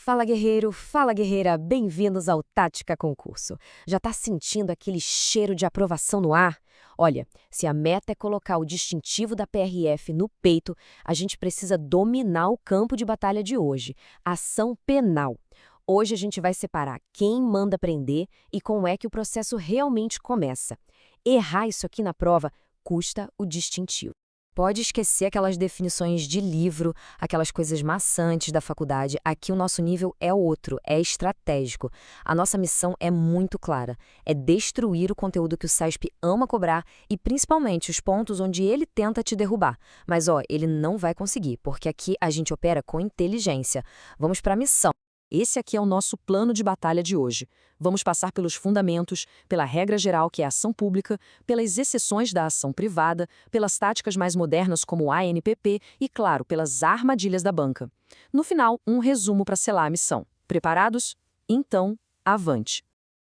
Fala guerreiro, fala guerreira, bem-vindos ao Tática Concurso. Já tá sentindo aquele cheiro de aprovação no ar? Olha, se a meta é colocar o distintivo da PRF no peito, a gente precisa dominar o campo de batalha de hoje, ação penal. Hoje a gente vai separar quem manda prender e como é que o processo realmente começa. Errar isso aqui na prova custa o distintivo. Pode esquecer aquelas definições de livro, aquelas coisas maçantes da faculdade. Aqui o nosso nível é outro, é estratégico. A nossa missão é muito clara, é destruir o conteúdo que o SESP ama cobrar e principalmente os pontos onde ele tenta te derrubar. Mas ele não vai conseguir, porque aqui a gente opera com inteligência. Vamos para a missão. Esse aqui é o nosso plano de batalha de hoje. Vamos passar pelos fundamentos, pela regra geral que é a ação pública, pelas exceções da ação privada, pelas táticas mais modernas como o ANPP e, claro, pelas armadilhas da banca. No final, um resumo para selar a missão. Preparados? Então, avante!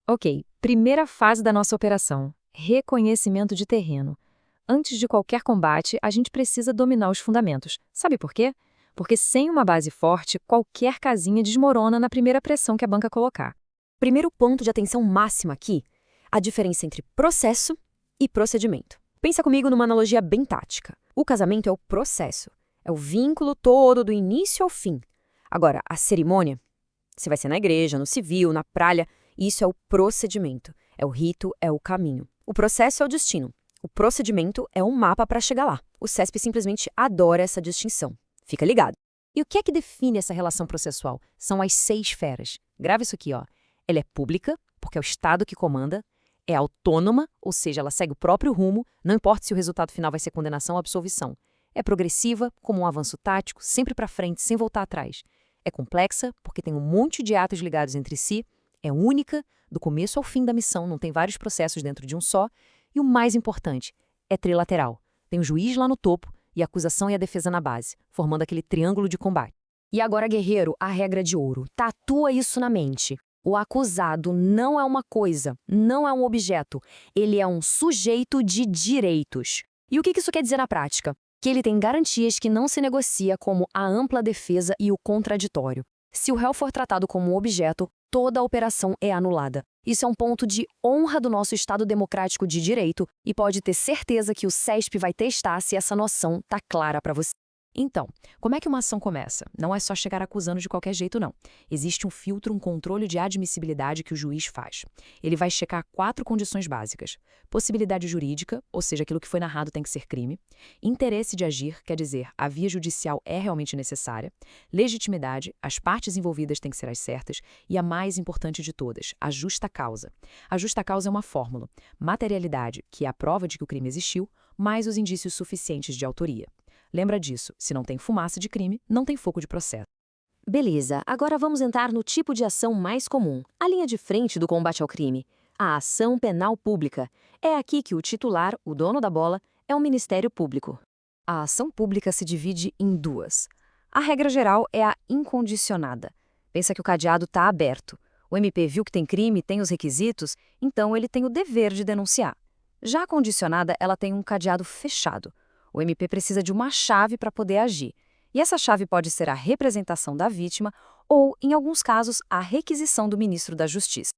Ok, primeira fase da nossa operação: reconhecimento de terreno. Antes de qualquer combate, a gente precisa dominar os fundamentos. Sabe por quê? Porque sem uma base forte, qualquer casinha desmorona na primeira pressão que a banca colocar. Primeiro ponto de atenção máxima aqui, a diferença entre processo e procedimento. Pensa comigo numa analogia bem tática. O casamento é o processo, é o vínculo todo do início ao fim. Agora, a cerimônia, você vai ser na igreja, no civil, na praia, isso é o procedimento, é o rito, é o caminho. O processo é o destino, o procedimento é um mapa para chegar lá. O SESP simplesmente adora essa distinção. Fica ligado. E o que é que define essa relação processual? São as 6 esferas. Grava isso aqui, ó. Ela é pública, porque é o Estado que comanda. É autônoma, ou seja, ela segue o próprio rumo, não importa se o resultado final vai ser condenação ou absolvição. É progressiva, como um avanço tático, sempre para frente, sem voltar atrás. É complexa, porque tem um monte de atos ligados entre si. É única, do começo ao fim da missão, não tem vários processos dentro de um só. E o mais importante, é trilateral. Tem o juiz lá no topo, e a acusação e a defesa na base, formando aquele triângulo de combate. E agora, guerreiro, a regra de ouro. Tatua isso na mente. O acusado não é uma coisa, não é um objeto. Ele é um sujeito de direitos. E o que isso quer dizer na prática? Que ele tem garantias que não se negocia, como a ampla defesa e o contraditório. Se o réu for tratado como um objeto, toda a operação é anulada. Isso é um ponto de honra do nosso Estado democrático de direito e pode ter certeza que o SESP vai testar se essa noção tá clara para você. Então, como é que uma ação começa? Não é só chegar acusando de qualquer jeito, não. Existe um filtro, um controle de admissibilidade que o juiz faz. Ele vai checar 4 condições básicas: possibilidade jurídica, ou seja, aquilo que foi narrado tem que ser crime; interesse de agir, quer dizer, a via judicial é realmente necessária; legitimidade, as partes envolvidas têm que ser as certas; e a mais importante de todas, a justa causa. A justa causa é uma fórmula: materialidade, que é a prova de que o crime existiu, mais os indícios suficientes de autoria. Lembra disso, se não tem fumaça de crime, não tem foco de processo. Beleza, agora vamos entrar no tipo de ação mais comum, a linha de frente do combate ao crime, a ação penal pública. É aqui que o titular, o dono da bola, é o Ministério Público. A ação pública se divide em 2. A regra geral é a incondicionada. Pensa que o cadeado está aberto. O MP viu que tem crime, tem os requisitos, então ele tem o dever de denunciar. Já a condicionada, ela tem um cadeado fechado. O MP precisa de uma chave para poder agir. E essa chave pode ser a representação da vítima ou, em alguns casos, a requisição do ministro da Justiça.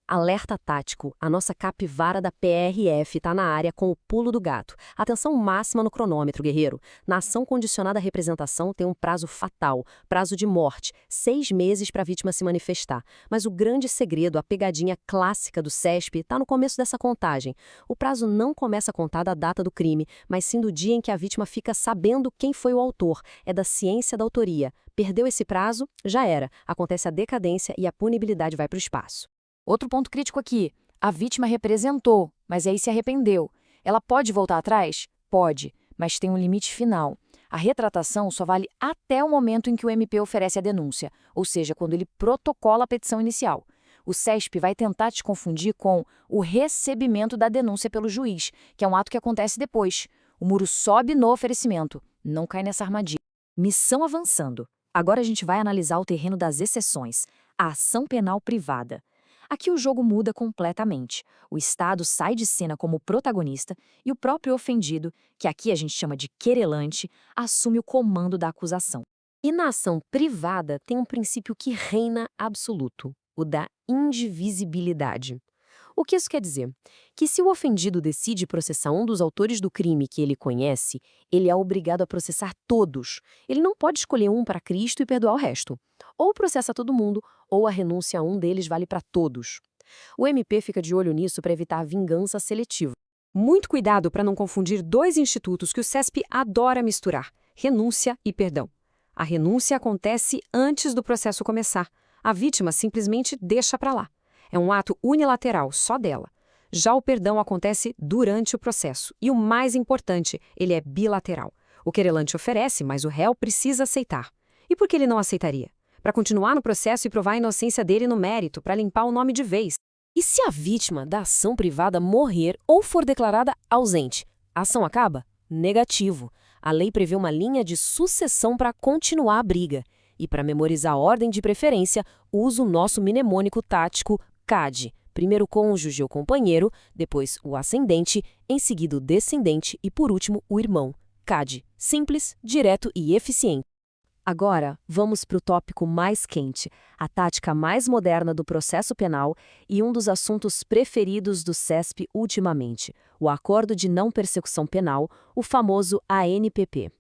Alerta tático, a nossa capivara da PRF está na área com o pulo do gato. Atenção máxima no cronômetro, guerreiro. Na ação condicionada à representação tem um prazo fatal, prazo de morte, 6 meses para a vítima se manifestar. Mas o grande segredo, a pegadinha clássica do SESP, está no começo dessa contagem. O prazo não começa a contar da data do crime, mas sim do dia em que a vítima fica sabendo quem foi o autor. É da ciência da autoria. Perdeu esse prazo, já era. Acontece a decadência e a punibilidade vai para o espaço. Outro ponto crítico aqui: a vítima representou, mas aí se arrependeu. Ela pode voltar atrás? Pode, mas tem um limite final. A retratação só vale até o momento em que o MP oferece a denúncia, ou seja, quando ele protocola a petição inicial. O SESP vai tentar te confundir com o recebimento da denúncia pelo juiz, que é um ato que acontece depois. O muro sobe no oferecimento. Não cai nessa armadilha. Missão avançando. Agora a gente vai analisar o terreno das exceções, a ação penal privada. Aqui o jogo muda completamente. O Estado sai de cena como protagonista e o próprio ofendido, que aqui a gente chama de querelante, assume o comando da acusação. E na ação privada tem um princípio que reina absoluto, o da indivisibilidade. O que isso quer dizer? Que se o ofendido decide processar um dos autores do crime que ele conhece, ele é obrigado a processar todos. Ele não pode escolher um para Cristo e perdoar o resto. Ou processa todo mundo, ou a renúncia a um deles vale para todos. O MP fica de olho nisso para evitar vingança seletiva. Muito cuidado para não confundir dois institutos que o CESP adora misturar: renúncia e perdão. A renúncia acontece antes do processo começar. A vítima simplesmente deixa para lá. É um ato unilateral, só dela. Já o perdão acontece durante o processo. E o mais importante, ele é bilateral. O querelante oferece, mas o réu precisa aceitar. E por que ele não aceitaria? Para continuar no processo e provar a inocência dele no mérito, para limpar o nome de vez. E se a vítima da ação privada morrer ou for declarada ausente, a ação acaba? Negativo. A lei prevê uma linha de sucessão para continuar a briga. E para memorizar a ordem de preferência, usa o nosso mnemônico tático CAD. Primeiro o cônjuge ou companheiro, depois o ascendente, em seguida o descendente e, por último, o irmão. CAD. Simples, direto e eficiente. Agora, vamos para o tópico mais quente, a tática mais moderna do processo penal e um dos assuntos preferidos do CESP ultimamente, o Acordo de Não Persecução Penal, o famoso ANPP.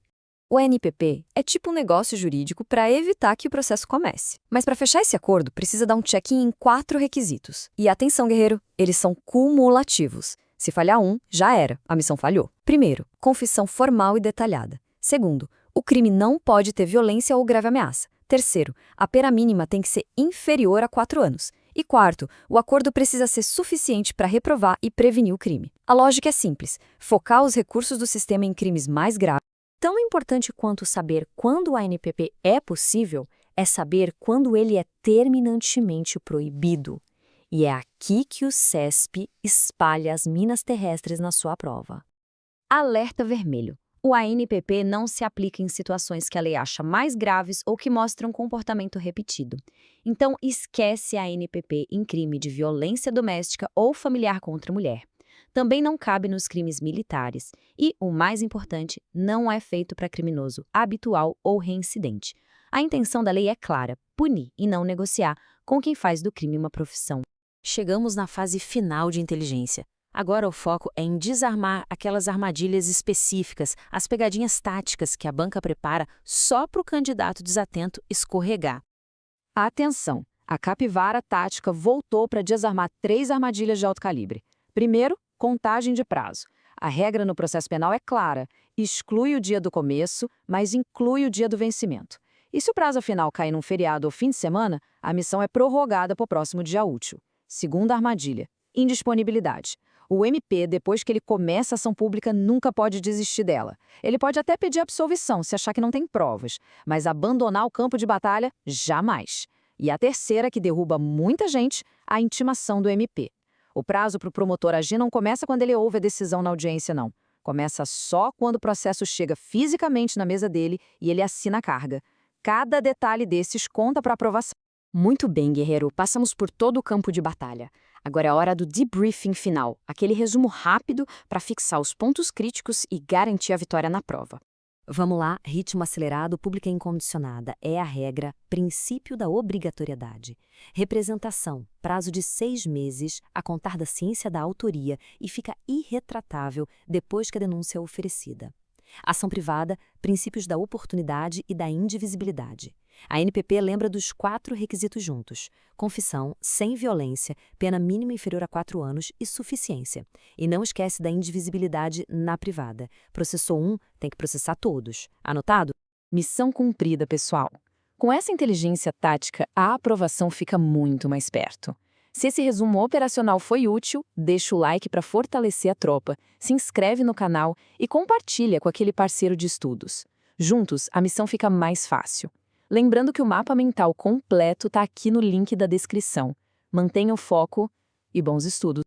O ANPP é tipo um negócio jurídico para evitar que o processo comece. Mas para fechar esse acordo, precisa dar um check-in em 4 requisitos. E atenção, guerreiro, eles são cumulativos. Se falhar um, já era, a missão falhou. Primeiro, confissão formal e detalhada. Segundo, o crime não pode ter violência ou grave ameaça. Terceiro, a pena mínima tem que ser inferior a 4 anos. E quarto, o acordo precisa ser suficiente para reprovar e prevenir o crime. A lógica é simples: focar os recursos do sistema em crimes mais graves. Tão importante quanto saber quando o ANPP é possível é saber quando ele é terminantemente proibido. E é aqui que o CESP espalha as minas terrestres na sua prova. Alerta vermelho. O ANPP não se aplica em situações que a lei acha mais graves ou que mostram comportamento repetido. Então, esquece a ANPP em crime de violência doméstica ou familiar contra a mulher. Também não cabe nos crimes militares e, o mais importante, não é feito para criminoso habitual ou reincidente. A intenção da lei é clara: punir e não negociar com quem faz do crime uma profissão. Chegamos na fase final de inteligência. Agora o foco é em desarmar aquelas armadilhas específicas, as pegadinhas táticas que a banca prepara só para o candidato desatento escorregar. Atenção! A capivara tática voltou para desarmar 3 armadilhas de alto calibre. Primeiro, contagem de prazo. A regra no processo penal é clara: exclui o dia do começo, mas inclui o dia do vencimento. E se o prazo final cair num feriado ou fim de semana, a missão é prorrogada para o próximo dia útil. Segunda armadilha: indisponibilidade. O MP, depois que ele começa a ação pública, nunca pode desistir dela. Ele pode até pedir absolvição se achar que não tem provas, mas abandonar o campo de batalha, jamais. E a terceira, que derruba muita gente, a intimação do MP. O prazo para o promotor agir não começa quando ele ouve a decisão na audiência, não. Começa só quando o processo chega fisicamente na mesa dele e ele assina a carga. Cada detalhe desses conta para aprovação. Muito bem, guerreiro, passamos por todo o campo de batalha. Agora é a hora do debriefing final, aquele resumo rápido para fixar os pontos críticos e garantir a vitória na prova. Vamos lá, ritmo acelerado, pública incondicionada, é a regra, princípio da obrigatoriedade. Representação, prazo de 6 meses, a contar da ciência da autoria e fica irretratável depois que a denúncia é oferecida. Ação privada, princípios da oportunidade e da indivisibilidade. A ANPP lembra dos 4 requisitos juntos: confissão, sem violência, pena mínima inferior a 4 anos e suficiência. E não esquece da indivisibilidade na privada. Processou um, tem que processar todos. Anotado? Missão cumprida, pessoal. Com essa inteligência tática, a aprovação fica muito mais perto. Se esse resumo operacional foi útil, deixa o like para fortalecer a tropa, se inscreve no canal e compartilha com aquele parceiro de estudos. Juntos, a missão fica mais fácil. Lembrando que o mapa mental completo está aqui no link da descrição. Mantenha o foco e bons estudos!